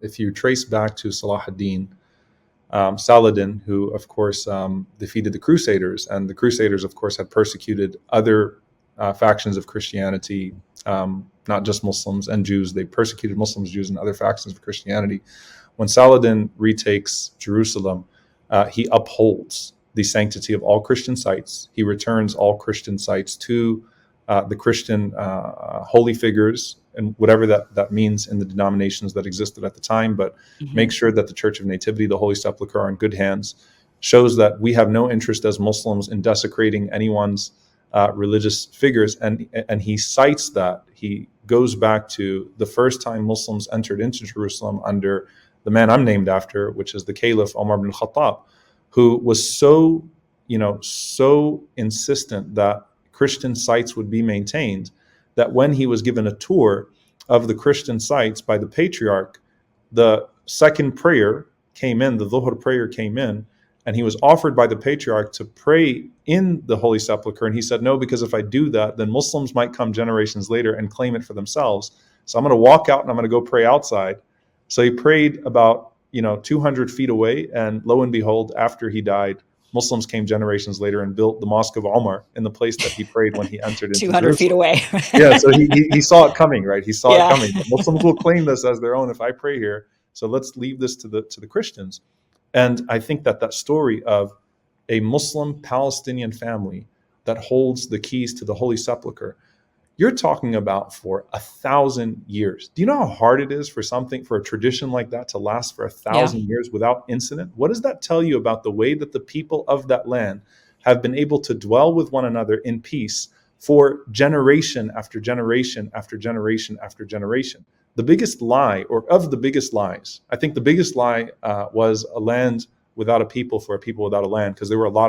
if you trace back to Saladin, who of course defeated the Crusaders, and the Crusaders of course had persecuted other factions of Christianity, not just Muslims and Jews. They persecuted Muslims, Jews, and other factions of Christianity. When Saladin retakes Jerusalem, he upholds the sanctity of all Christian sites. He returns all Christian sites to the Christian holy figures, and whatever that means in the denominations that existed at the time, but make sure that the Church of Nativity, the Holy Sepulchre, are in good hands. Shows that we have no interest as Muslims in desecrating anyone's religious figures, and he cites that. He goes back to the first time Muslims entered into Jerusalem under the man I'm named after, which is the Caliph Omar ibn al-Khattab, who was so insistent that Christian sites would be maintained, that when he was given a tour of the Christian sites by the patriarch, the second prayer came in, the Dhuhr prayer came in, and he was offered by the patriarch to pray in the Holy Sepulchre. And he said, no, because if I do that, then Muslims might come generations later and claim it for themselves. So I'm going to walk out and I'm going to go pray outside. So he prayed about 200 feet away, and lo and behold, after he died, Muslims came generations later and built the Mosque of Omar in the place that he prayed when he entered into 200 feet away. Yeah, so he saw it coming, right? He saw it coming. Muslims will claim this as their own if I pray here. So let's leave this to the Christians. And I think that story of a Muslim Palestinian family that holds the keys to the Holy Sepulchre, you're talking about for 1,000 years. Do you know how hard it is for a tradition like that to last for 1,000 years without incident? What does that tell you about the way that the people of that land have been able to dwell with one another in peace for generation after generation after generation after generation? The biggest lie, or of the biggest lies, I think the biggest lie was a land without a people for a people without a land, because there were a lot of